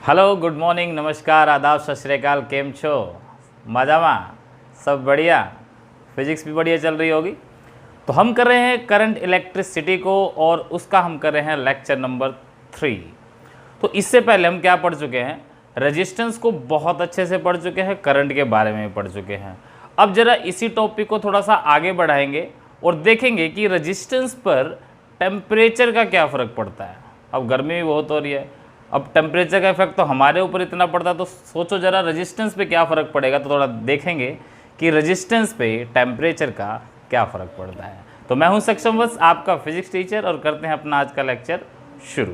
Hello, good morning, नमस्कार, आदाब, सत श्री अकाल। केम छो? मजामा? सब बढ़िया? फिजिक्स भी बढ़िया चल रही होगी। तो हम कर रहे हैं करंट इलेक्ट्रिसिटी को और उसका हम कर रहे हैं लेक्चर नंबर 3। तो इससे पहले हम क्या पढ़ चुके हैं? रेजिस्टेंस को बहुत अच्छे से पढ़ चुके हैं, करंट के बारे में भी पढ़ चुके हैं। अब जरा इसी टॉपिक को थोड़ा सा आगे बढ़ाएंगे और देखेंगे कि रेजिस्टेंस पर टेम्परेचर का क्या फ़र्क पड़ता है। अब गर्मी भी बहुत हो रही है, अब टेम्परेचर का इफेक्ट तो हमारे ऊपर इतना पड़ता है, तो सोचो जरा रेजिस्टेंस पे क्या फ़र्क पड़ेगा। तो थोड़ा देखेंगे कि रेजिस्टेंस पे टेम्परेचर का क्या फ़र्क पड़ता है। तो मैं हूं सक्षम वत्स, आपका फिजिक्स टीचर, और करते हैं अपना आज का लेक्चर शुरू।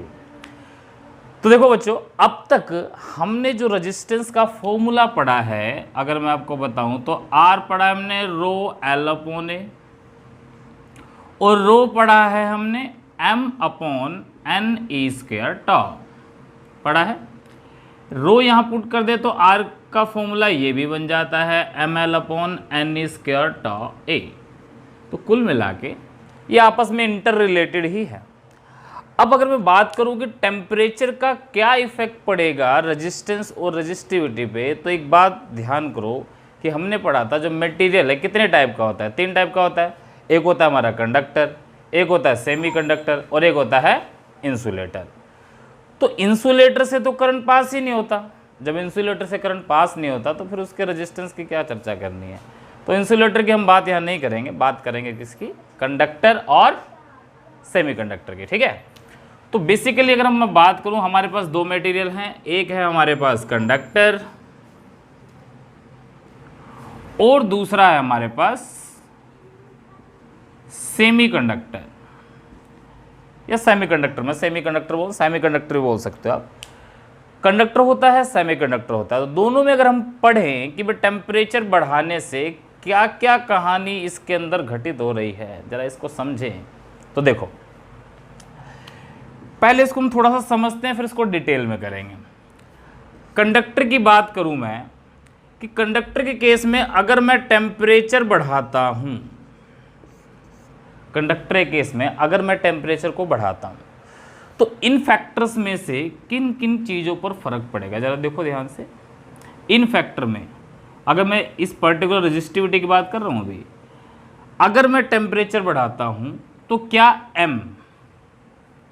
तो देखो बच्चों, अब तक हमने जो रेजिस्टेंस का फॉर्मूला पढ़ा है, अगर मैं आपको बताऊं तो आर पढ़ा हमने रो एल अपॉन ए, और रो पढ़ा है हमने M upon N E square tau पढ़ा है। रो यहाँ पुट कर दे तो आर का फॉर्मूला ये भी बन जाता है M L upon N E square tau A. तो कुल मिला के ये आपस में इंटर रिलेटेड ही है। अब अगर मैं बात करूं कि टेम्परेचर का क्या इफेक्ट पड़ेगा रेजिस्टेंस और रेजिस्टिविटी पे, तो एक बात ध्यान करो कि हमने पढ़ा था जो मटेरियल है कितने टाइप का होता है? 3 टाइप का होता है। एक होता है हमारा कंडक्टर, एक होता है सेमीकंडक्टर, और एक होता है इंसुलेटर। तो इंसुलेटर से तो करंट पास ही नहीं होता। जब इंसुलेटर से करंट पास नहीं होता तो फिर उसके रेजिस्टेंस की क्या चर्चा करनी है। तो इंसुलेटर की हम बात यहाँ नहीं करेंगे, बात करेंगे किसकी? कंडक्टर और सेमीकंडक्टर की। ठीक है। तो बेसिकली अगर मैं बात करूं, हमारे पास 2 मटेरियल हैं। एक है हमारे पास कंडक्टर और दूसरा है हमारे पास सेमीकंडक्टर या सेमीकंडक्टर। मैं सेमीकंडक्टर भी बोल सकते हो आप। कंडक्टर होता है, सेमीकंडक्टर होता है। तो दोनों में अगर हम पढ़ें कि भाई टेम्परेचर बढ़ाने से क्या क्या कहानी इसके अंदर घटित हो रही है, जरा इसको समझें। तो देखो, पहले इसको हम थोड़ा सा समझते हैं, फिर इसको डिटेल में करेंगे। कंडक्टर की बात करूं मैं कि कंडक्टर के केस में अगर मैं टेम्परेचर बढ़ाता हूं, कंडक्टर के केस में अगर मैं टेम्परेचर को बढ़ाता हूं, तो इन फैक्टर्स में से किन किन चीज़ों पर फर्क पड़ेगा, जरा देखो ध्यान से। इन फैक्टर में अगर मैं इस पर्टिकुलर रेजिस्टिविटी की बात कर रहा हूं अभी, अगर मैं टेम्परेचर बढ़ाता हूं तो क्या एम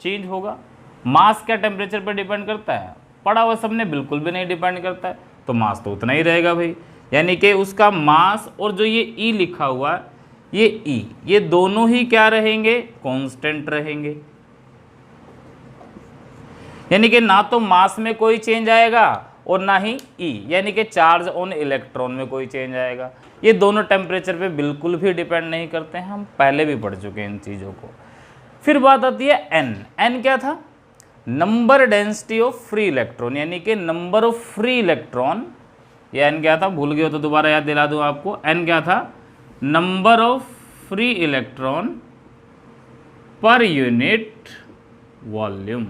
चेंज होगा? मास क्या टेम्परेचर पर डिपेंड करता है? पढ़ा हुआ सबने, बिल्कुल भी नहीं डिपेंड करता है। तो मास तो उतना ही रहेगा भाई, यानी कि उसका मास और जो ये ई लिखा हुआ है, ये ई, ये दोनों ही क्या रहेंगे? कांस्टेंट रहेंगे। यानी कि ना तो मास में कोई चेंज आएगा और ना ही ई, यानी कि चार्ज ऑन इलेक्ट्रॉन में कोई चेंज आएगा। ये दोनों टेम्परेचर पे बिल्कुल भी डिपेंड नहीं करते हैं, हम पहले भी पढ़ चुके हैं इन चीज़ों को। फिर बात आती है एन। एन क्या था? Number density of free electron, यानी कि नंबर ऑफ फ्री इलेक्ट्रॉन। ये एन क्या था? भूल गए हो तो दोबारा याद दिला दूं आपको। एन क्या था? Number of free electron per unit volume.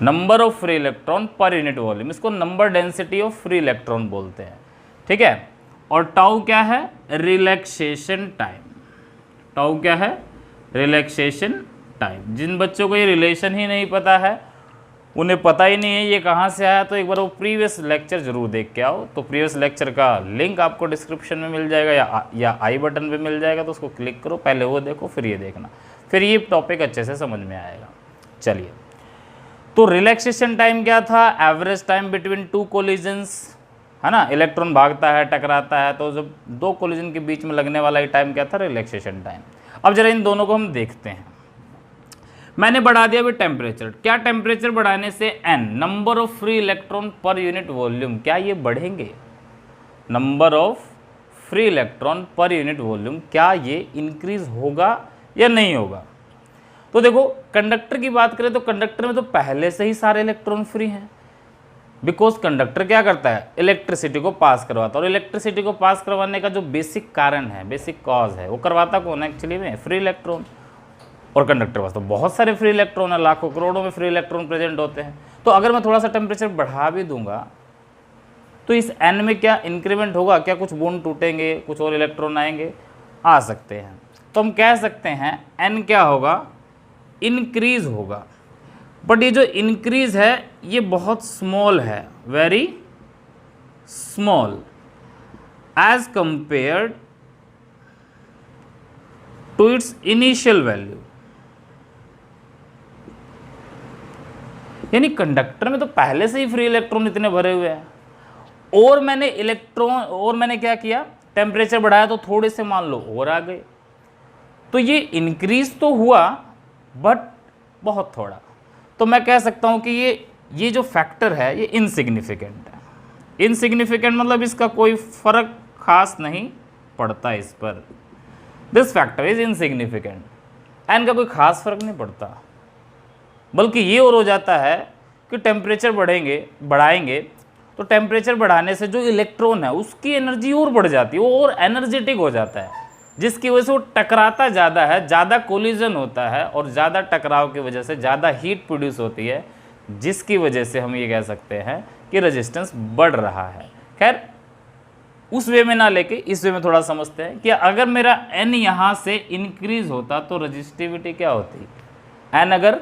Number of free electron per unit volume, इसको number density of free electron बोलते हैं। ठीक है। और टाउ क्या है? Relaxation time. टाउ क्या है? Relaxation time. जिन बच्चों को ये रिलेशन ही नहीं पता है, उन्हें पता ही नहीं है ये कहाँ से आया, तो एक बार वो प्रीवियस लेक्चर जरूर देख के आओ। तो प्रीवियस लेक्चर का लिंक आपको डिस्क्रिप्शन में मिल जाएगा या आई बटन पे मिल जाएगा, तो उसको क्लिक करो, पहले वो देखो फिर ये देखना, फिर ये टॉपिक अच्छे से समझ में आएगा। चलिए, तो रिलैक्सेशन टाइम क्या था? एवरेज टाइम बिटवीन 2 कोलिजन्स, है ना। इलेक्ट्रॉन भागता है, टकराता है, तो जब 2 कोलिजन के बीच में लगने वाला ये टाइम क्या था? Relaxation time. अब जरा इन दोनों को हम देखते हैं। मैंने बढ़ा दिया अभी टेम्परेचर। क्या टेम्परेचर बढ़ाने से n, number of free electron per unit volume, क्या ये बढ़ेंगे? Number of free electron per unit volume क्या ये इंक्रीज होगा या नहीं होगा? तो देखो, कंडक्टर की बात करें तो कंडक्टर में तो पहले से ही सारे इलेक्ट्रॉन फ्री हैं, बिकॉज कंडक्टर क्या करता है? इलेक्ट्रिसिटी को पास करवाता है। और इलेक्ट्रिसिटी को पास करवाने का जो बेसिक कारण है, बेसिक कॉज है, वो करवाता कौन है एक्चुअली में? Free electron. और कंडक्टर पास तो बहुत सारे फ्री इलेक्ट्रॉन है, लाखों करोड़ों में फ्री इलेक्ट्रॉन प्रेजेंट होते हैं। तो अगर मैं थोड़ा सा टेम्परेचर बढ़ा भी दूंगा तो इस एन में क्या इंक्रीमेंट होगा? क्या कुछ बॉन्ड टूटेंगे, कुछ और इलेक्ट्रॉन आएंगे? आ सकते हैं। तो हम कह सकते हैं एन क्या होगा? इंक्रीज होगा। बट ये जो इंक्रीज है ये बहुत स्मॉल है, very small as compared to its initial value. यानी कंडक्टर में तो पहले से ही फ्री इलेक्ट्रॉन इतने भरे हुए हैं, और मैंने क्या किया, टेम्परेचर बढ़ाया तो थोड़े से मान लो और आ गए, तो ये इंक्रीज तो हुआ बट बहुत थोड़ा। तो मैं कह सकता हूं कि ये जो फैक्टर है ये इनसिग्निफिकेंट है। इनसिग्निफिकेंट मतलब इसका कोई फर्क खास नहीं पड़ता इस पर। This factor is insignificant, n का कोई खास फर्क नहीं पड़ता, बल्कि ये और हो जाता है कि टेम्परेचर बढ़ाएंगे तो टेम्परेचर बढ़ाने से जो इलेक्ट्रॉन है उसकी एनर्जी और बढ़ जाती है, वो और एनर्जेटिक हो जाता है, जिसकी वजह से वो टकराता ज़्यादा है, ज़्यादा कोलिजन होता है, और ज़्यादा टकराव की वजह से ज़्यादा हीट प्रोड्यूस होती है, जिसकी वजह से हम ये कह सकते हैं कि रेजिस्टेंस बढ़ रहा है। खैर उस वे में ना लेके इस वे में थोड़ा समझते हैं कि अगर मेरा एन यहाँ से इंक्रीज होता तो रजिस्टिविटी क्या होती, एन अगर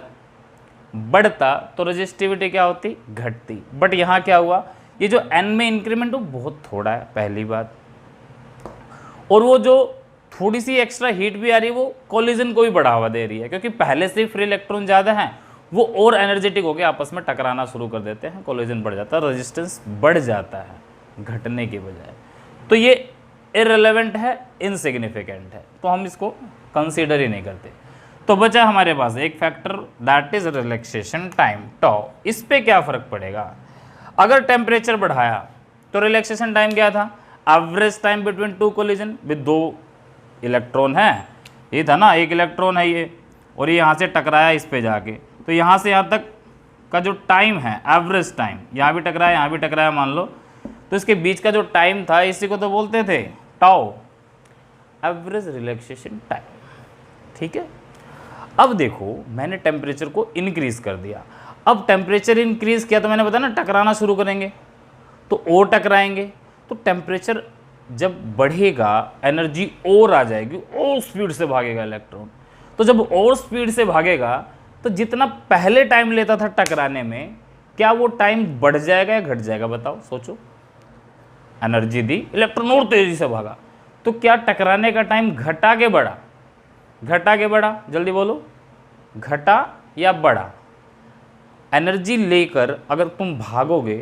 बढ़ता तो रजिस्टिविटी क्या होती, घटती। बट यहाँ क्या हुआ, ये जो एन में इंक्रीमेंट वो बहुत थोड़ा है पहली बात, और वो जो थोड़ी सी एक्स्ट्रा हीट भी आ रही है वो कोलिजन को भी बढ़ावा दे रही है, क्योंकि पहले से ही फ्री इलेक्ट्रॉन ज़्यादा हैं, वो और एनर्जेटिक होकर आपस में टकराना शुरू कर देते हैं, कोलिजन बढ़ जाता है, रेजिस्टेंस बढ़ जाता है घटने की बजाय। तो ये इररिलेवेंट है, इनसिग्निफिकेंट है, तो हम इसको कंसीडर ही नहीं करते। तो बचा हमारे पास एक factor that is relaxation time tau. इस पे क्या फ़र्क पड़ेगा, अगर टेम्परेचर बढ़ाया तो रिलैक्सेशन टाइम क्या था, average time between two collision with दो इलेक्ट्रॉन है, ये था ना, एक इलेक्ट्रॉन है ये, और ये यहाँ से टकराया इस पे जाके, तो यहाँ से यहाँ तक का जो टाइम है एवरेज टाइम, यहाँ भी टकराया यहाँ भी टकराया मान लो, तो इसके बीच का जो टाइम था इसी को तो बोलते थे टाउ, एवरेज रिलैक्सेशन टाइम। ठीक है, अब देखो मैंने टेम्परेचर को इंक्रीज कर दिया, अब टेम्परेचर इंक्रीज किया तो मैंने बताया ना टकराना शुरू करेंगे, तो और टकराएंगे, तो टेम्परेचर जब बढ़ेगा एनर्जी और आ जाएगी, और स्पीड से भागेगा इलेक्ट्रॉन, तो जब और स्पीड से भागेगा तो जितना पहले टाइम लेता था टकराने में, क्या वो टाइम बढ़ जाएगा या घट जाएगा, बताओ सोचो। एनर्जी दी, इलेक्ट्रॉन और तेजी से भागा, तो क्या टकराने का टाइम घटा के बढ़ा, घटा के बढ़ा, जल्दी बोलो, घटा या बढ़ा। एनर्जी लेकर अगर तुम भागोगे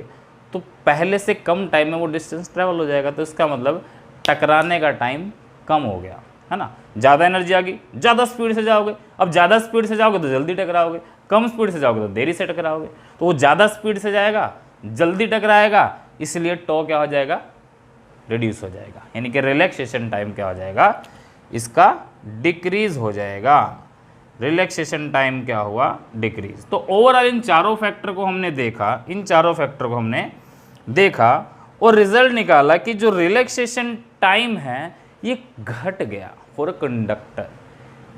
तो पहले से कम टाइम में वो डिस्टेंस ट्रैवल हो जाएगा, तो इसका मतलब टकराने का टाइम कम हो गया, है ना। ज़्यादा एनर्जी आ गई, ज़्यादा स्पीड से जाओगे, अब ज़्यादा स्पीड से जाओगे तो जल्दी टकराओगे, कम स्पीड से जाओगे तो देरी से टकराओगे, तो वो ज़्यादा स्पीड से जाएगा, जल्दी टकराएगा, इसलिए टॉ क्या हो जाएगा, रिड्यूस हो जाएगा, यानी कि रिलैक्सेशन टाइम क्या हो जाएगा, इसका डिक्रीज हो जाएगा। रिलैक्सेशन टाइम क्या हुआ, डिक्रीज। तो ओवरऑल इन चारों फैक्टर को हमने देखा, इन चारों फैक्टर को हमने देखा और रिजल्ट निकाला कि जो रिलैक्सेशन टाइम है ये घट गया for a conductor.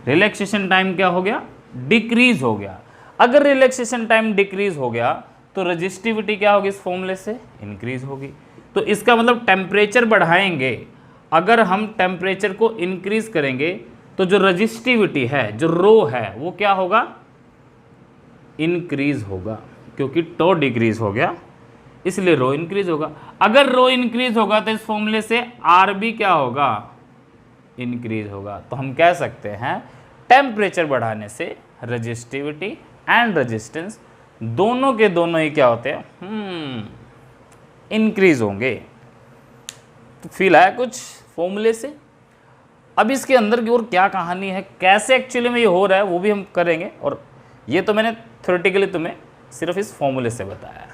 Relaxation time क्या हो गया, डिक्रीज हो गया। अगर रिलैक्सेशन टाइम डिक्रीज हो गया तो रजिस्टिविटी क्या होगी, इस फॉर्मूले से इंक्रीज होगी। तो इसका मतलब टेम्परेचर बढ़ाएंगे, अगर हम टेम्परेचर को इंक्रीज करेंगे तो जो रजिस्टिविटी है, जो रो है, वो क्या होगा, इंक्रीज होगा, क्योंकि टॉ डिक्रीज हो गया इसलिए रो इंक्रीज होगा। अगर रो इंक्रीज होगा तो इस फॉर्मूले से आर भी क्या होगा, इंक्रीज होगा। तो हम कह सकते हैं टेम्परेचर बढ़ाने से रजिस्टिविटी एंड रेजिस्टेंस दोनों के दोनों ही क्या होते हैं, इंक्रीज होंगे। तो फील आया कुछ फॉर्मूले से। अब इसके अंदर की और क्या कहानी है, कैसे एक्चुअली में ये हो रहा है, वो भी हम करेंगे, और ये तो मैंने थ्योरेटिकली तुम्हें सिर्फ इस फॉर्मूले से बताया।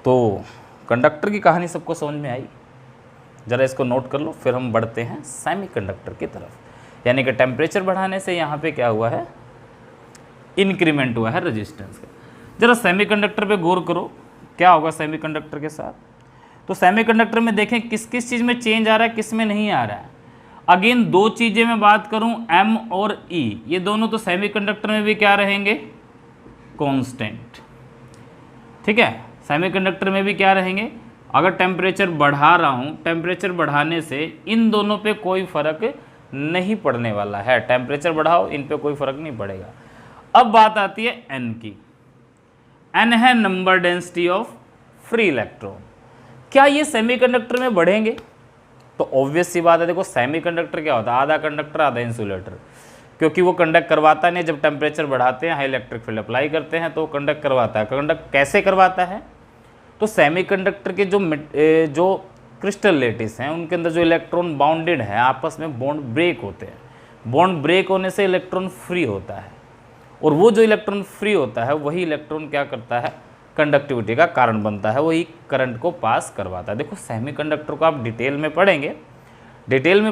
तो कंडक्टर की कहानी सबको समझ में आई, ज़रा इसको नोट कर लो, फिर हम बढ़ते हैं सेमीकंडक्टर की तरफ। यानी कि टेम्परेचर बढ़ाने से यहाँ पे क्या हुआ है, इंक्रीमेंट हुआ है रेजिस्टेंस का। ज़रा सेमीकंडक्टर पे गौर करो क्या होगा सेमीकंडक्टर के साथ। तो सेमीकंडक्टर में देखें किस किस चीज़ में चेंज आ रहा है, किस में नहीं आ रहा है। अगेन दो चीज़ें मैं बात करूं, M और E, ये दोनों तो सेमीकंडक्टर में भी क्या रहेंगे, कांस्टेंट। ठीक है, सेमीकंडक्टर में भी क्या रहेंगे, अगर टेम्परेचर बढ़ा रहा हूं, टेम्परेचर बढ़ाने से इन दोनों पे कोई फर्क नहीं पड़ने वाला है। टेम्परेचर बढ़ाओ, इन पे कोई फर्क नहीं पड़ेगा। अब बात आती है n की। n है number density of free electron. क्या ये सेमीकंडक्टर में बढ़ेंगे? तो ऑब्वियस सी बात है, देखो सेमीकंडक्टर क्या होता है, आधा कंडक्टर आधा इंसुलेटर, क्योंकि वो कंडक्ट करवाता नहीं। जब टेम्परेचर बढ़ाते हैं, हाई इलेक्ट्रिक फील्ड अप्लाई करते हैं, तो कंडक्ट करवाता है। कंडक्ट कैसे करवाता है? तो सेमीकंडक्टर के जो क्रिस्टल लेटिस हैं, उनके अंदर जो इलेक्ट्रॉन बाउंडेड है, आपस में बॉन्ड ब्रेक होते हैं। बॉन्ड ब्रेक होने से इलेक्ट्रॉन फ्री होता है, और वो जो इलेक्ट्रॉन फ्री होता है वही इलेक्ट्रॉन क्या करता है, कंडक्टिविटी का कारण बनता है, वही करंट को पास करवाता है। देखो सेमीकंडक्टर को आप डिटेल में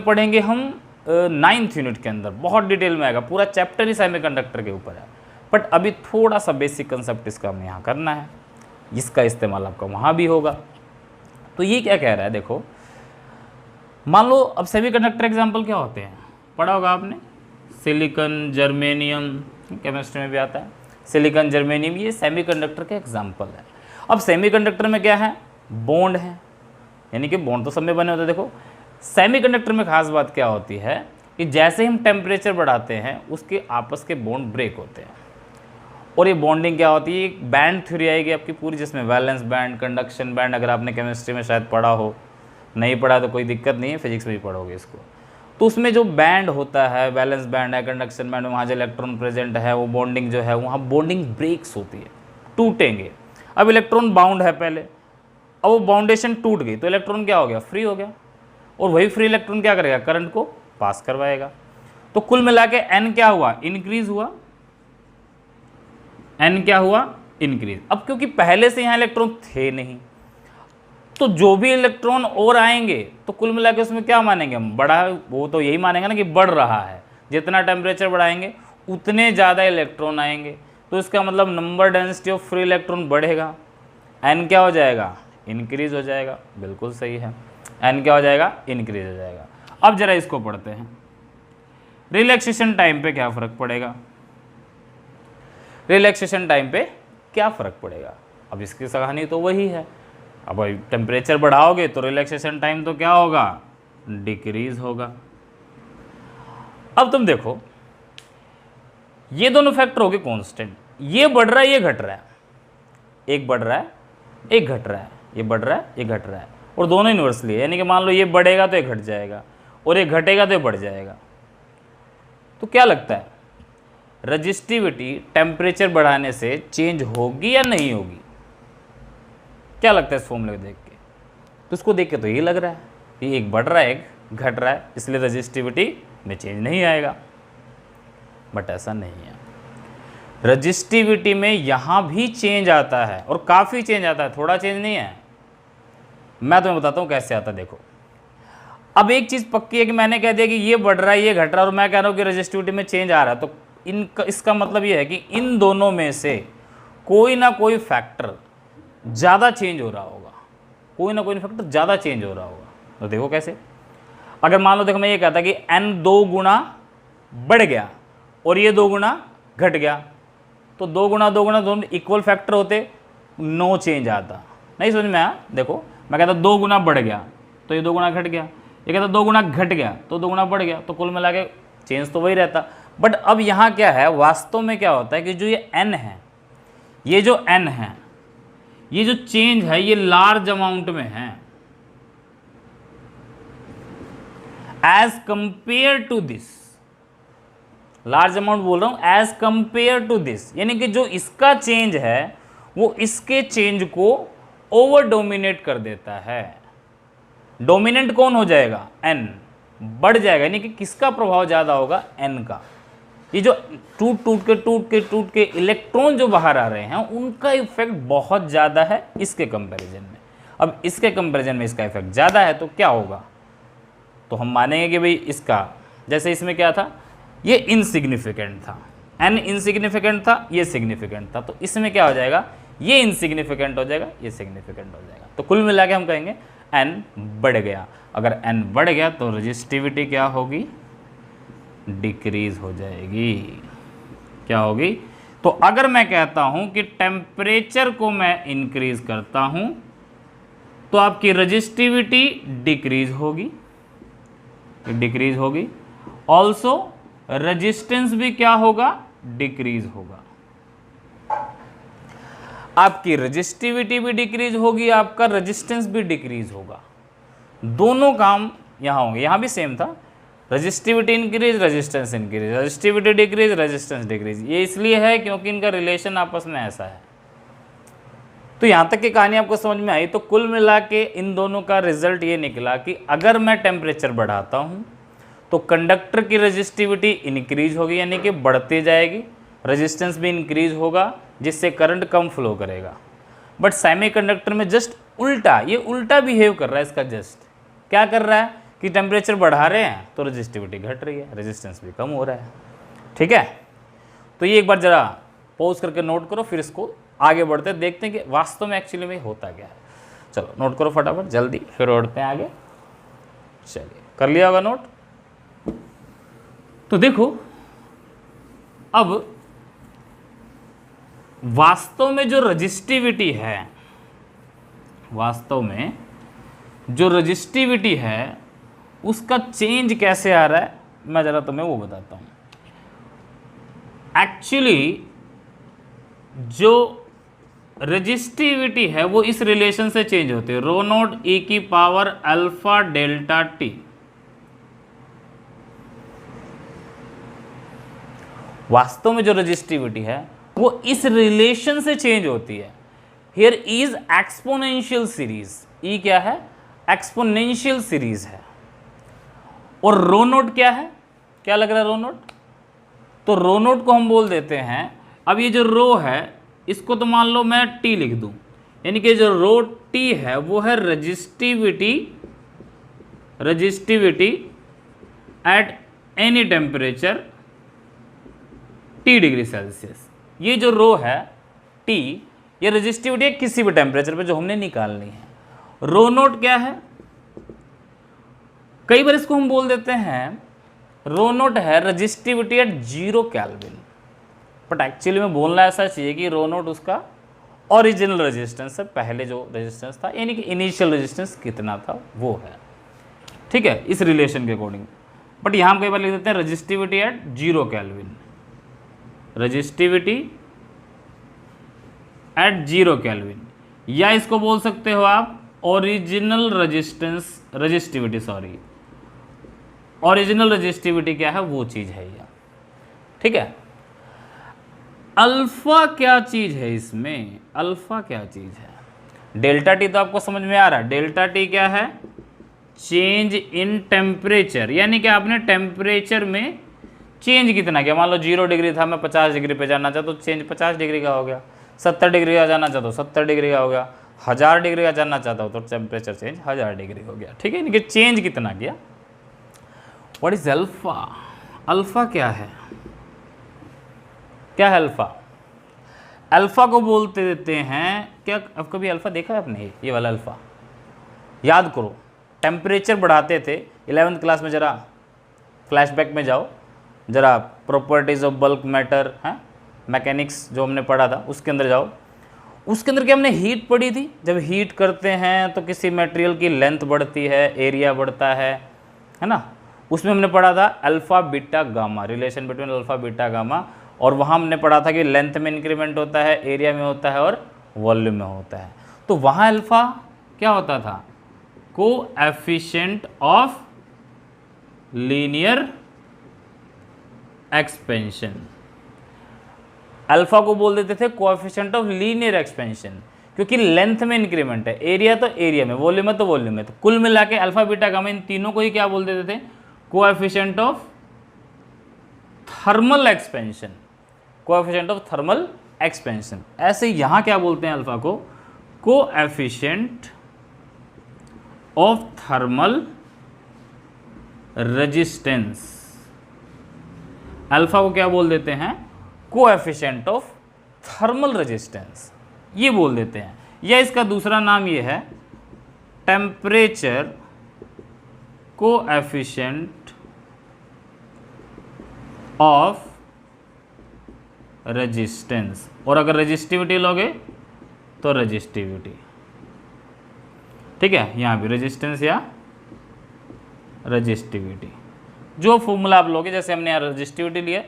पढ़ेंगे हम 9th यूनिट के अंदर, बहुत डिटेल में आएगा, पूरा चैप्टर ही सेमीकंडक्टर के ऊपर है। बट अभी थोड़ा सा बेसिक कंसेप्ट इसका हमें यहाँ करना है, इसका इस्तेमाल आपका वहाँ भी होगा। तो ये क्या कह रहा है, देखो मान लो अब सेमीकंडक्टर एग्जाम्पल क्या होते हैं, पढ़ा होगा आपने, सिलिकॉन, जर्मेनियम, केमिस्ट्री में भी आता है, सिलिकॉन, जर्मेनियम, ये सेमीकंडक्टर के एग्जाम्पल है। अब सेमीकंडक्टर में क्या है, बॉन्ड है, यानी कि बॉन्ड तो सब में बने होते हैं। देखो सेमीकंडक्टर में खास बात क्या होती है कि जैसे ही हम टेम्परेचर बढ़ाते हैं, उसके आपस के बॉन्ड ब्रेक होते हैं, और ये बॉन्डिंग क्या होती है, एक बैंड थ्योरी आएगी आपकी पूरी, जिसमें वैलेंस बैंड, कंडक्शन बैंड, अगर आपने केमिस्ट्री में शायद पढ़ा हो, नहीं पढ़ा तो कोई दिक्कत नहीं है, फिजिक्स में भी पढ़ोगे इसको। तो उसमें जो बैंड होता है, वैलेंस बैंड है, कंडक्शन बैंड, वहाँ जो इलेक्ट्रॉन प्रेजेंट है, वो बॉन्डिंग जो है, वहाँ बॉन्डिंग ब्रेक्स होती है, टूटेंगे। अब इलेक्ट्रॉन बाउंड है पहले, अब वो बाउंडेशन टूट गई, तो इलेक्ट्रॉन क्या हो गया, फ्री हो गया, और वही फ्री इलेक्ट्रॉन क्या करेगा, करंट को पास करवाएगा। तो कुल मिला के n क्या हुआ, इंक्रीज हुआ, n क्या हुआ, इंक्रीज। अब क्योंकि पहले से यहाँ इलेक्ट्रॉन थे नहीं, तो जो भी इलेक्ट्रॉन और आएंगे तो कुल मिला के उसमें क्या मानेंगे हम, बड़ा, वो तो यही मानेंगे ना कि बढ़ रहा है, जितना टेम्परेचर बढ़ाएंगे उतने ज़्यादा इलेक्ट्रॉन आएंगे, तो इसका मतलब number density of free electron बढ़ेगा, n क्या हो जाएगा, इंक्रीज हो जाएगा। बिल्कुल सही है, n क्या हो जाएगा, इंक्रीज हो जाएगा। अब जरा इसको पढ़ते हैं, रिलैक्सेशन टाइम पे क्या फ़र्क पड़ेगा, रिलैक्सेशन टाइम पे क्या फ़र्क पड़ेगा। अब इसकी कहानी तो वही है, अब टेम्परेचर बढ़ाओगे तो रिलैक्सेशन टाइम तो क्या होगा, डिक्रीज होगा। अब तुम देखो ये दोनों फैक्टर हो गए कांस्टेंट, ये बढ़ रहा है ये घट रहा है, एक बढ़ रहा है एक घट रहा है, ये बढ़ रहा है ये घट रहा है, और दोनों इन्वर्सली है, यानी कि मान लो ये बढ़ेगा तो ये घट जाएगा, और ये घटेगा तो ये बढ़ जाएगा। तो क्या लगता है, रजिस्टिविटी टेम्परेचर बढ़ाने से चेंज होगी या नहीं होगी? क्या लगता है इस फॉर्मूले को देख के? तो इसको देख के तो ये लग रहा है कि एक बढ़ रहा है एक घट रहा है, इसलिए रजिस्टिविटी में चेंज नहीं आएगा। बट ऐसा नहीं है, रजिस्टिविटी में यहाँ भी चेंज आता है, और काफ़ी चेंज आता है, थोड़ा चेंज नहीं है। मैं तुम्हें बताता हूँ कैसे आता है। देखो अब एक चीज़ पक्की है कि मैंने कह दिया कि ये बढ़ रहा है ये घट रहा है, और मैं कह रहा हूँ कि रजिस्टिविटी में चेंज आ रहा है, तो इसका मतलब ये है कि इन दोनों में से कोई ना कोई फैक्टर ज़्यादा चेंज हो रहा होगा, कोई ना कोई फैक्टर ज़्यादा चेंज हो रहा होगा। तो देखो कैसे, अगर मान लो, देखो मैं ये कहता कि n 2 गुना बढ़ गया और ये 2 गुना घट गया, तो 2 गुना दोनों इक्वल फैक्टर होते, नो चेंज आता। नहीं समझ में आया? देखो मैं कहता 2 गुना बढ़ गया तो ये 2 गुना घट गया, ये कहता 2 गुना घट गया तो 2 गुना बढ़ गया, तो कुल मिला के चेंज तो वही रहता। बट अब यहाँ क्या है, वास्तव में क्या होता है कि जो ये n है, ये जो n है, ये जो चेंज है ये लार्ज अमाउंट में है as compare to this, large amount बोल रहा हूं एज कंपेयर टू दिस, यानी कि जो इसका चेंज है वो इसके चेंज को ओवर डोमिनेट कर देता है। डोमिनेंट कौन हो जाएगा, n बढ़ जाएगा, यानी कि किसका प्रभाव ज़्यादा होगा, n का। ये जो टूट के इलेक्ट्रॉन जो बाहर आ रहे हैं उनका इफेक्ट बहुत ज़्यादा है इसके कंपैरिजन में। अब इसके कंपैरिजन में इसका इफेक्ट ज़्यादा है तो क्या होगा, तो हम मानेंगे कि भाई इसका, जैसे इसमें क्या था, ये इनसिग्निफिकेंट था, n इनसिग्निफिकेंट था, ये सिग्निफिकेंट था, तो इसमें क्या हो जाएगा, ये इनसिग्निफिकेंट हो जाएगा, ये सिग्निफिकेंट हो जाएगा। तो कुल मिला के हम कहेंगे n बढ़ गया। अगर n बढ़ गया तो रजिस्टिविटी क्या होगी, डिक्रीज हो जाएगी। क्या होगी, तो अगर मैं कहता हूं कि टेम्परेचर को मैं इंक्रीज करता हूं तो आपकी रजिस्टिविटी डिक्रीज होगी, ऑल्सो रेजिस्टेंस भी क्या होगा, डिक्रीज होगा, आपकी रजिस्टिविटी भी डिक्रीज होगी, आपका रेजिस्टेंस भी डिक्रीज होगा, दोनों काम यहाँ होंगे। यहाँ भी सेम था, resistivity increase, resistance increase, resistivity decrease, resistance decrease. ये इसलिए है क्योंकि इनका रिलेशन आपस में ऐसा है। तो यहाँ तक की कहानी आपको समझ में आई। तो कुल मिला के इन दोनों का रिजल्ट ये निकला कि अगर मैं टेम्परेचर बढ़ाता हूँ तो कंडक्टर की रजिस्टिविटी इंक्रीज होगी, यानी कि बढ़ती जाएगी, रेजिस्टेंस भी इंक्रीज होगा, जिससे करंट कम फ्लो करेगा। बट सेमीकंडक्टर में जस्ट उल्टा, ये उल्टा बिहेव कर रहा है इसका। जस्ट क्या कर रहा है कि टेम्परेचर बढ़ा रहे हैं तो रजिस्टिविटी घट रही है, रेजिस्टेंस भी कम हो रहा है। ठीक है, तो ये एक बार ज़रा पॉज करके नोट करो, फिर इसको आगे बढ़ते देखते हैं कि वास्तव में एक्चुअली में होता क्या है। चलो नोट करो फटाफट जल्दी, फिर बढ़ते हैं आगे। चलिए, कर लिया होगा नोट। तो देखो, अब वास्तव में जो रजिस्टिविटी है, वास्तव में जो रजिस्टिविटी है उसका चेंज कैसे आ रहा है, मैं ज़रा तुम्हें वो बताता हूँ। एक्चुअली जो रजिस्टिविटी है वो इस रिलेशन से चेंज होती है, रो नॉट ई की पावर अल्फा डेल्टा टी। वास्तव में जो रजिस्टिविटी है वो इस रिलेशन से चेंज होती है। हियर इज एक्सपोनेंशियल सीरीज, ई क्या है, एक्सपोनेंशियल सीरीज है। और रो नोट क्या है, क्या लग रहा है रो नोट, तो रो नोट को हम बोल देते हैं, अब ये जो रो है इसको तो मान लो मैं टी लिख दूं, यानी कि जो रो टी है वो है resistivity, resistivity at any temperature T degree Celsius. ये जो रो है टी, ये रजिस्टिविटी है किसी भी टेम्परेचर पे जो हमने निकालनी है। रो नोट क्या है, कई बार इसको हम बोल देते हैं रो नोट है resistivity at 0 kelvin, but actually में बोलना ऐसा चाहिए कि रो नोट उसका ओरिजिनल रेजिस्टेंस से पहले जो रेजिस्टेंस था, यानी कि इनिशियल रेजिस्टेंस कितना था वो है। ठीक है, इस रिलेशन के अकॉर्डिंग। बट यहाँ हम कई बार लिख देते हैं resistivity at 0 kelvin, resistivity at 0 kelvin, या इसको बोल सकते हो आप original resistance, resistivity sorry, original resistivity क्या है वो चीज है ये। ठीक है, अल्फा क्या चीज है इसमें, अल्फा क्या चीज है। डेल्टा टी तो आपको समझ में आ रहा है, डेल्टा टी क्या है, चेंज इन टेम्परेचर, यानी कि आपने टेम्परेचर में चेंज कितना किया। मान लो 0 डिग्री था, मैं 50 डिग्री पे जाना चाहता तो चेंज 50 डिग्री का हो गया, 70 डिग्री का जाना चाहता हूँ 70 डिग्री का हो गया, 1000 डिग्री का जाना चाहता हूँ तो टेम्परेचर चेंज 1000 डिग्री हो गया। ठीक है, यानी कि चेंज कितना किया। व्हाट इज अल्फा, अल्फा क्या है, क्या है अल्फा। अल्फा को बोलते देते हैं, क्या अब कभी अल्फा देखा है आपने, ये वाला अल्फा याद करो। टेम्परेचर बढ़ाते थे 11th क्लास में, जरा फ्लैशबैक में जाओ, जरा प्रॉपर्टीज ऑफ बल्क मैटर है, मैकेनिक्स जो हमने पढ़ा था उसके अंदर जाओ। उसके अंदर क्या हमने हीट पढ़ी थी, जब हीट करते हैं तो किसी मटेरियल की लेंथ बढ़ती है, एरिया बढ़ता है ना। उसमें हमने पढ़ा था alpha beta gamma, relation between alpha beta gamma, और वहाँ हमने पढ़ा था कि लेंथ में इंक्रीमेंट होता है, एरिया में होता है और वॉल्यूम में होता है। तो वहाँ अल्फा क्या होता था, coefficient of linear expansion. Alpha को बोल देते थे कोएफिशिएंट ऑफ लीनियर एक्सपेंशन, क्योंकि लेंथ में इंक्रीमेंट है, एरिया तो एरिया में, वॉल्यूम है तो वॉल्यूम में। तो कुल मिला के अल्फा बीटा गामा इन तीनों को ही क्या बोल देते थे, coefficient of thermal expansion, coefficient of thermal expansion. ऐसे यहाँ क्या बोलते हैं अल्फा को, coefficient of thermal resistance. Alpha को क्या बोल देते हैं, कोएफिशिएंट ऑफ थर्मल रेजिस्टेंस, ये बोल देते हैं। या इसका दूसरा नाम ये है टेम्परेचर कोएफिशिएंट ऑफ रेजिस्टेंस, और अगर रेजिस्टिविटी लोगे तो रेजिस्टिविटी। ठीक है, यहाँ भी रेजिस्टेंस या रेजिस्टिविटी, जो फॉर्मूला आप लोगे, जैसे हमने यहाँ रेजिस्टिविटी लिया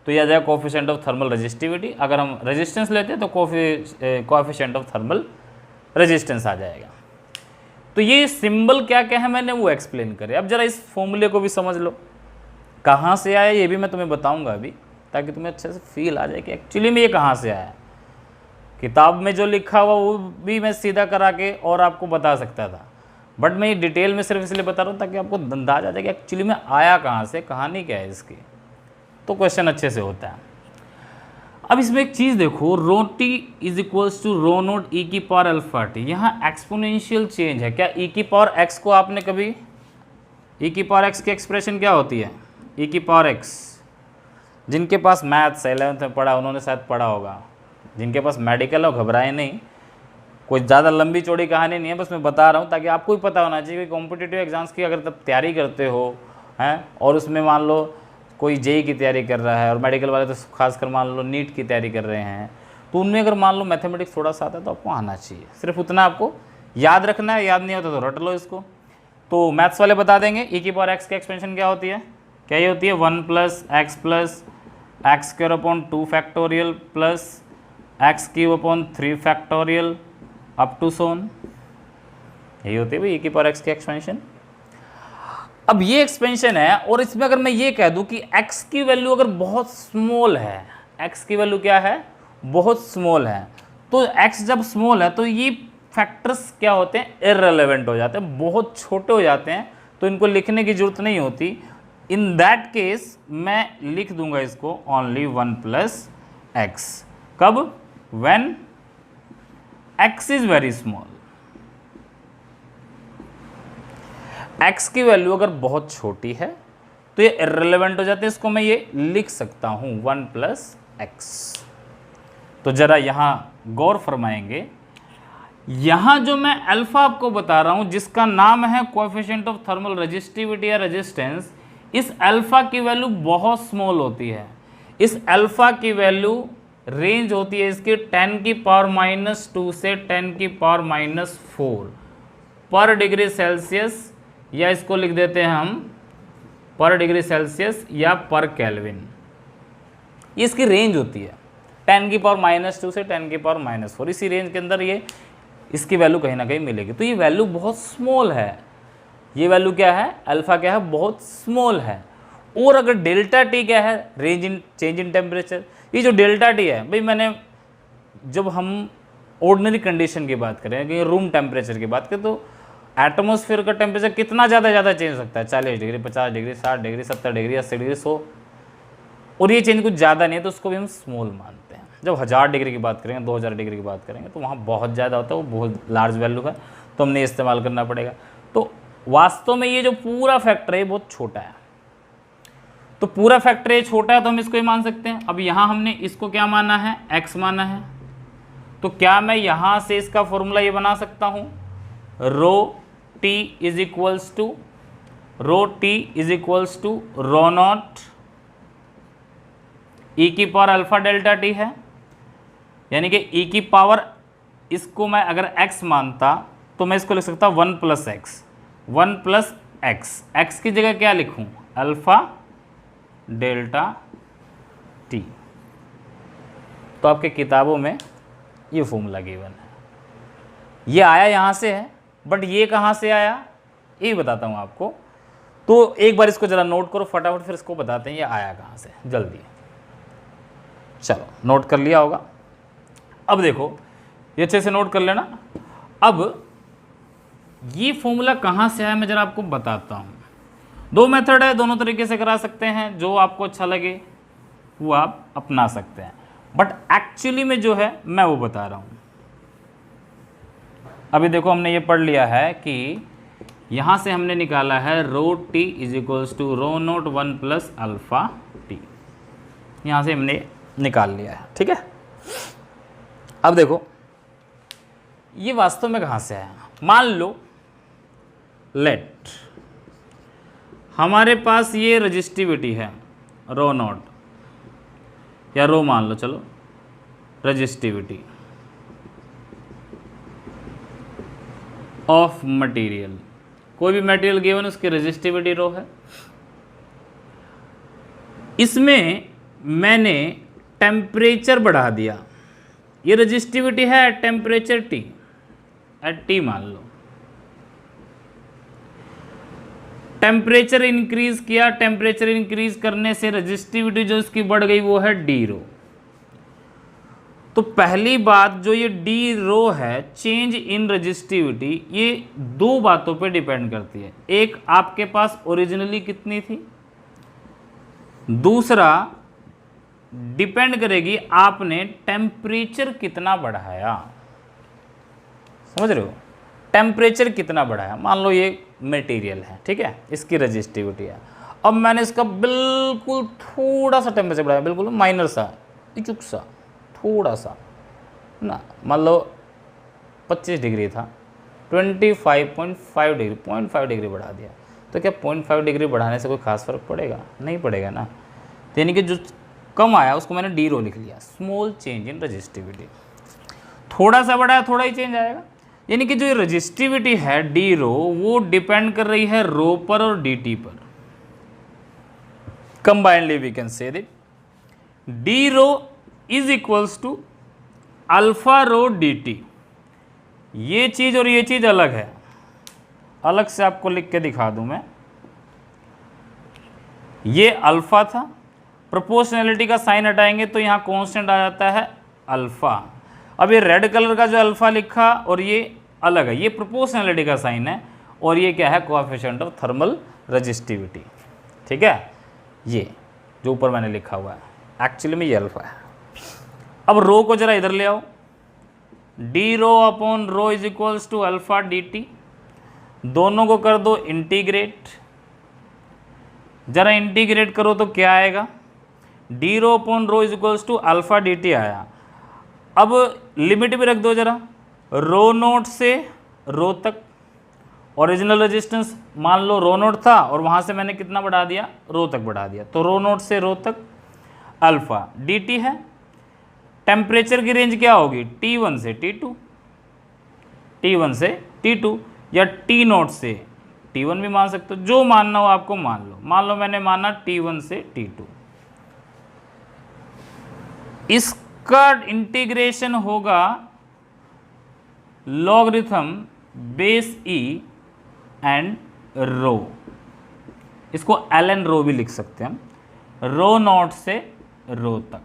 तो ये आ जाएगा कोफिशिएंट ऑफ थर्मल रेजिस्टिविटी। अगर हम रेजिस्टेंस लेते हैं तो कोफिशिएंट ऑफ थर्मल रेजिस्टेंस आ जाएगा। तो ये सिंबल क्या क्या है मैंने वो एक्सप्लेन करे। अब जरा इस फॉर्मूले को भी समझ लो, कहाँ से आया ये भी मैं तुम्हें बताऊंगा अभी, ताकि तुम्हें अच्छे से फील आ जाए कि एक्चुअली में ये कहाँ से आया। किताब में जो लिखा हुआ वो भी मैं सीधा करा के और आपको बता सकता था, बट मैं ये डिटेल में सिर्फ इसलिए बता रहा हूँ ताकि आपको अंदाजा आ जाए कि एक्चुअली में आया कहाँ से, कहानी क्या है इसकी, तो क्वेश्चन अच्छे से होता है। अब इसमें एक चीज़ देखो, rho t is equals to rho naught e की पावर अल्फा टी। यहाँ एक्सपोनेंशियल चेंज है। क्या ई की पावर एक्स को आपने कभी, ई की पावर एक्स की एक्सप्रेशन क्या होती है, ई की पावर एक्स, जिनके पास मैथ्स 11th में पढ़ा उन्होंने शायद पढ़ा होगा, जिनके पास मेडिकल हो घबराए नहीं, कोई ज़्यादा लंबी चौड़ी कहानी नहीं है, बस मैं बता रहा हूँ ताकि आपको भी पता होना चाहिए कि कॉम्पिटिटिव एग्जाम्स की अगर तब तैयारी करते हो हैं, और उसमें मान लो कोई जेई की तैयारी कर रहा है और मेडिकल वाले तो खासकर मान लो नीट की तैयारी कर रहे हैं, तो उनमें अगर मान लो मैथमेटिक्स थोड़ा सा आता है तो आपको आना चाहिए। सिर्फ उतना आपको याद रखना है, याद नहीं होता तो रट लो इसको। तो मैथ्स वाले बता देंगे ई की पावर एक्स की एक्सपेंशन क्या होती है, क्या ये होती है 1 + x square upon 2 factorial plus x cube upon 3 factorial up to so on, यही होती है भाई ई की पावर एक्स की एक्सपेंशन। अब ये एक्सपेंशन है और इसमें अगर मैं ये कह दूं कि x की वैल्यू अगर बहुत स्मॉल है, x की वैल्यू क्या है, बहुत स्मॉल है, तो x जब स्मॉल है तो ये फैक्टर्स क्या होते हैं, इररिलेवेंट हो जाते हैं, बहुत छोटे हो जाते हैं, तो इनको लिखने की जरूरत नहीं होती। इन दैट केस मैं लिख दूंगा इसको ओनली 1 + x। कब, when x is very small. x की वैल्यू अगर बहुत छोटी है तो ये इररिलेवेंट हो जाते हैं, इसको मैं ये लिख सकता हूं 1 + x। तो जरा यहां गौर फरमाएंगे, यहां जो मैं अल्फा आपको बता रहा हूं जिसका नाम है कोएफिशिएंट ऑफ थर्मल रेजिस्टिविटी या रेजिस्टेंस, इस अल्फा की वैल्यू बहुत स्मॉल होती है। इस अल्फा की वैल्यू रेंज होती है इसकी 10⁻² से 10⁻⁴ पर डिग्री सेल्सियस, या इसको लिख देते हैं हम पर डिग्री सेल्सियस या पर केल्विन। इसकी रेंज होती है 10⁻² से 10⁻⁴, इसी रेंज के अंदर ये इसकी वैल्यू कहीं ना कहीं मिलेगी। तो ये वैल्यू बहुत स्मॉल है, ये वैल्यू क्या है, अल्फा क्या है, बहुत स्मॉल है। और अगर डेल्टा टी क्या है, range in change in temperature. ये जो डेल्टा टी है भाई, मैंने जब हम ऑर्डिनरी कंडीशन की बात करें कि रूम टेम्परेचर की बात करें तो एटमॉस्फेयर का टेम्परेचर कितना ज़्यादा चेंज हो सकता है, 40 degree, 50 degree, 60 degree, 70 degree, 80 degree, 100, और ये चेंज कुछ ज़्यादा नहीं है तो उसको भी हम स्मॉल मानते हैं। जब 1000 डिग्री की बात करेंगे, 2000 डिग्री की बात करेंगे तो वहाँ बहुत ज़्यादा होता है, वो बहुत लार्ज वैल्यू है, तो हमने इस्तेमाल करना पड़ेगा। तो वास्तव में ये जो पूरा फैक्टर है बहुत छोटा है, तो पूरा फैक्टर ये छोटा है तो हम इसको ही मान सकते हैं। अब यहाँ हमने इसको क्या माना है, x माना है, तो क्या मैं यहाँ से इसका फॉर्मूला ये बना सकता हूँ, rho t is equals to rho naught e की पावर अल्फा डेल्टा टी है, यानी कि ई की पावर, इसको मैं अगर x मानता तो मैं इसको लिख सकता 1 + x, 1 + x, x की जगह क्या लिखूं, अल्फा डेल्टा टी। तो आपके किताबों में ये फॉर्मूला गिवन है, ये आया यहाँ से है, बट ये कहाँ से आया ये बताता हूँ आपको। तो एक बार इसको जरा नोट करो फटाफट, फिर इसको बताते हैं ये आया कहाँ से, जल्दी। चलो नोट कर लिया होगा। अब देखो ये अच्छे से नोट कर लेना। अब ये फॉर्मूला कहाँ से आया मैं जरा आपको बताता हूँ। दो मेथड है, दोनों तरीके से करा सकते हैं, जो आपको अच्छा लगे वो आप अपना सकते हैं, बट एक्चुअली में जो है मैं वो बता रहा हूँ। अभी देखो हमने ये पढ़ लिया है कि यहाँ से हमने निकाला है rho t is equals to rho naught 1 + alpha t, यहाँ से हमने निकाल लिया है, ठीक है। अब देखो ये वास्तव में कहाँ से आया। मान लो लेट हमारे पास ये रजिस्टिविटी है रो नॉट, या रो मान लो, चलो रजिस्टिविटी ऑफ मटेरियल, कोई भी मटेरियल गिवन उसकी रजिस्टिविटी रो है। इसमें मैंने टेम्परेचर बढ़ा दिया, ये रजिस्टिविटी है टेम्परेचर T, एट T मान लो, टेम्परेचर इंक्रीज किया, टेम्परेचर इंक्रीज करने से रजिस्टिविटी जो इसकी बढ़ गई वो है डी रो। तो पहली बात जो ये डी रो है, चेंज इन रजिस्टिविटी, ये दो बातों पे डिपेंड करती है। एक, आपके पास ओरिजिनली कितनी थी, दूसरा डिपेंड करेगी आपने टेम्परेचर कितना बढ़ाया। समझ रहे हो, टेम्परेचर कितना बढ़ाया। मान लो ये मटेरियल है, ठीक है, इसकी रजिस्टिविटी है, अब मैंने इसका बिल्कुल थोड़ा सा टेम्परेचर बढ़ाया, बिल्कुल माइनर सा, इचुक सा, थोड़ा सा ना, मान लो 25 डिग्री था, 25.5 डिग्री, 0.5 डिग्री बढ़ा दिया, तो क्या 0.5 डिग्री बढ़ाने से कोई खास फर्क पड़ेगा? नहीं पड़ेगा ना। तो यानी कि जो कम आया उसको मैंने डी रो लिख लिया, स्मॉल चेंज इन रजिस्टिविटी। थोड़ा सा बढ़ाया, थोड़ा ही चेंज आएगा। यानी कि जो रजिस्टिविटी है डी रो, वो डिपेंड कर रही है रो पर और डी टी पर। Combinedly we can say that d rho is equals to alpha rho d t. ये चीज और ये चीज अलग है, अलग से आपको लिख के दिखा दूं मैं। ये अल्फा था, प्रोपोर्शनैलिटी का साइन हटाएंगे तो यहां कांस्टेंट आ जाता है अल्फा। अब ये रेड कलर का जो अल्फा लिखा और ये अलग है, ये प्रोपोर्शनैलिटी का साइन है और ये क्या है, कोएफिशिएंट ऑफ थर्मल रजिस्टिविटी। ठीक है, ये जो ऊपर मैंने लिखा हुआ है एक्चुअली में ये अल्फा है। अब रो को जरा इधर ले आओ, d rho upon rho is equals to alpha d t. दोनों को कर दो इंटीग्रेट, जरा इंटीग्रेट करो तो क्या आएगा, d rho upon rho is equals to alpha d t आया। अब लिमिट भी रख दो जरा, रो नोट से रो तक, ओरिजिनल रेजिस्टेंस मान लो रो नोट था और वहाँ से मैंने कितना बढ़ा दिया, रो तक बढ़ा दिया, तो रो नोट से रो तक अल्फा डी टी है। टेम्परेचर की रेंज क्या होगी, T1 से T2, T1 से T2 या T नोट से T1 भी मान सकते हो, जो मानना हो आपको मान लो। मान लो मैंने माना T1 से T2, इसका इंटीग्रेशन होगा लॉगरिथम बेस E एंड रो, इसको ln रो भी लिख सकते हैं हम, रो नॉट से रो तक।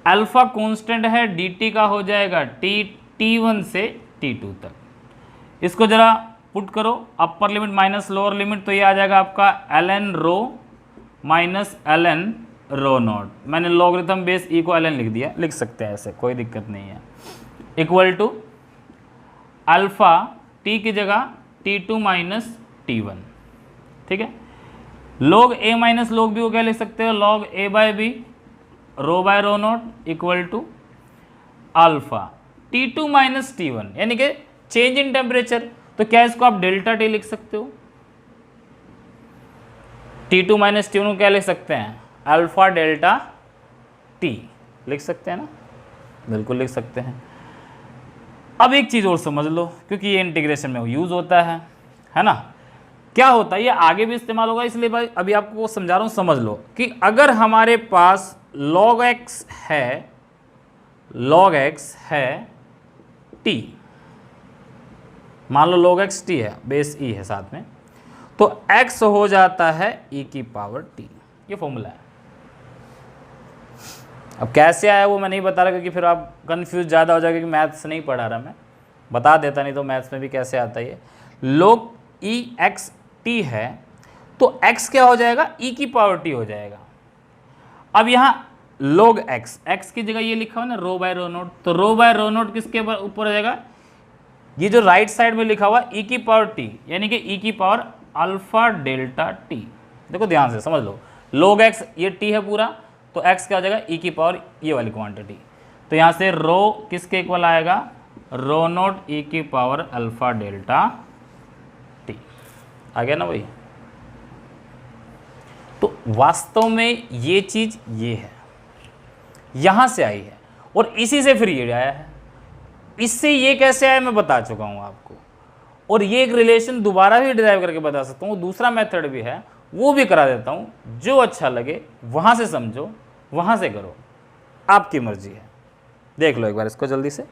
अल्फा कांस्टेंट है, dt का हो जाएगा T1 से T2 तक। इसको जरा पुट करो, upper limit minus lower limit, तो ये आ जाएगा आपका ln rho minus ln rho naught. मैंने लॉगरिथम बेस E को ln लिख दिया, लिख सकते हैं ऐसे, कोई दिक्कत नहीं है, इक्वल टू अल्फा T की जगह T2 माइनस T1। ठीक है, log A minus log B को क्या लिख सकते हो, log A by B rho by rho naught equal to alpha T2 minus T1, यानी कि चेंज इन टेम्परेचर। तो क्या इसको आप डेल्टा T लिख सकते हो, T2 माइनस T1 को क्या लिख सकते हैं, अल्फा डेल्टा T लिख सकते हैं ना, बिल्कुल लिख सकते हैं। अब एक चीज़ और समझ लो, क्योंकि ये इंटीग्रेशन में यूज़ होता है ना। क्या होता है, ये आगे भी इस्तेमाल होगा, इसलिए भाई अभी आपको समझा रहा हूँ, समझ लो कि अगर हमारे पास log x है t, मान लो log x t है, बेस e है साथ में, तो x हो जाता है e की पावर t। ये फॉर्मूला है। अब कैसे आया वो मैं नहीं बता रहा, क्योंकि फिर आप कंफ्यूज ज़्यादा हो जाएगा कि मैथ्स नहीं पढ़ा रहा मैं, बता देता, नहीं तो मैथ्स में भी कैसे आता है ये। log e x t है तो x क्या हो जाएगा, e की पावर t हो जाएगा। अब यहाँ log x की जगह ये लिखा हुआ ना रो बाय रो नोट, तो रो बाय रो नोट किसके ऊपर हो जाएगा, ये जो राइट साइड में लिखा हुआ e की पावर t, यानी कि e की पावर अल्फा डेल्टा t। देखो ध्यान से समझ लो, log x ये t है पूरा, तो x क्या हो जाएगा, e की पावर ये वाली क्वांटिटी। तो यहाँ से रो किसके इक्वल आएगा, रो नोट e की पावर अल्फा डेल्टा t। आ गया ना भाई। तो वास्तव में ये चीज़ ये है, यहाँ से आई है और इसी से फिर ये आया है। इससे ये कैसे आया मैं बता चुका हूँ आपको, और ये एक रिलेशन दोबारा भी डिराइव करके बता सकता हूँ। दूसरा मेथड भी है, वो भी करा देता हूँ, जो अच्छा लगे वहाँ से समझो, वहाँ से करो, आपकी मर्जी है। देख लो एक बार इसको, जल्दी से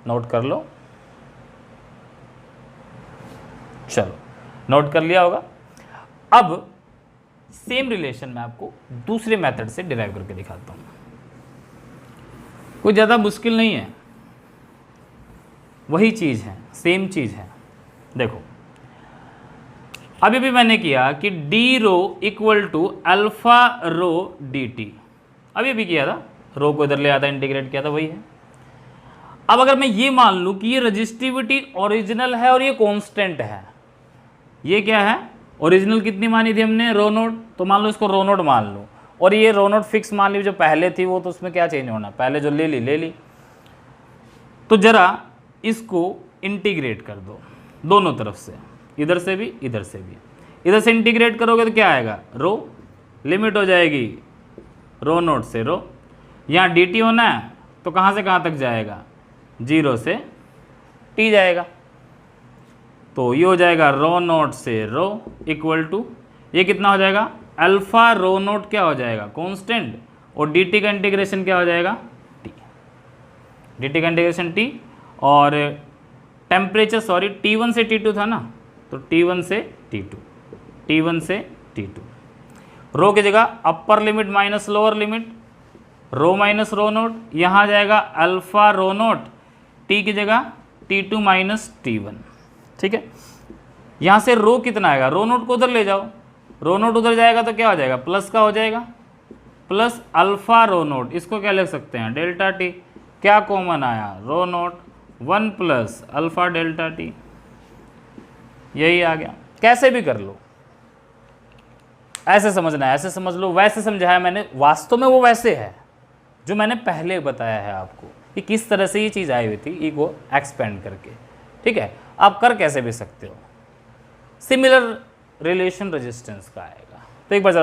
नोट कर लो। चलो नोट कर लिया होगा। अब सेम रिलेशन मैं आपको दूसरे मेथड से डिराइव करके दिखाता हूँ, कोई ज़्यादा मुश्किल नहीं है, वही चीज़ है, सेम चीज़ है। देखो अभी भी मैंने किया कि d rho equal to alpha rho d t, अभी भी किया था, रो को इधर ले आता, इंटीग्रेट किया था, वही है। अब अगर मैं ये मान लूँ कि ये रजिस्टिविटी ओरिजिनल है और ये कांस्टेंट है, ये क्या है, ओरिजिनल कितनी मानी थी हमने, रो नोट, तो मान लो इसको रो नोट मान लो, और ये रो नोट फिक्स मान ली जो पहले थी, वो तो उसमें क्या चेंज होना, पहले जो ले ली। तो जरा इसको इंटीग्रेट कर दो दोनों तरफ से, इधर से भी इधर से भी। इधर से इंटीग्रेट करोगे तो क्या आएगा, रो, लिमिट हो जाएगी रो नोट से रो, यहाँ डी टी होना है तो कहाँ से कहाँ तक जाएगा, 0 से t जाएगा, तो ये हो जाएगा रो नोट से रो इक्वल टू, ये कितना हो जाएगा, अल्फा रो नोट क्या हो जाएगा, कांस्टेंट, और डी टी का इंटीग्रेशन क्या हो जाएगा, t, डी टी का इंटीग्रेशन t, और टेम्परेचर सॉरी T1 से T2 था ना, तो T1 से T2, T1 से T2, रो की जगह upper limit minus lower limit, rho minus rho naught, यहाँ जाएगा अल्फा रो नोट, टी की जगह T2 माइनस T1, ठीक है। यहाँ से रो कितना आएगा, रो नोट को उधर ले जाओ, रो नोट उधर जाएगा तो क्या हो जाएगा, प्लस का हो जाएगा, प्लस अल्फा रो नोट, इसको क्या लिख सकते हैं, डेल्टा टी, क्या कॉमन आया, rho naught 1 plus alpha delta t, यही आ गया। कैसे भी कर लो, ऐसे समझना है, ऐसे समझ लो, वैसे समझाया मैंने, वास्तव में वो वैसे है जो मैंने पहले बताया है आपको कि किस तरह से ये चीज़ आई हुई थी, ई को एक्सपेंड करके, ठीक है। आप कर कैसे भी सकते हो, सिमिलर रिलेशन रेजिस्टेंस का आएगा। तो एक बार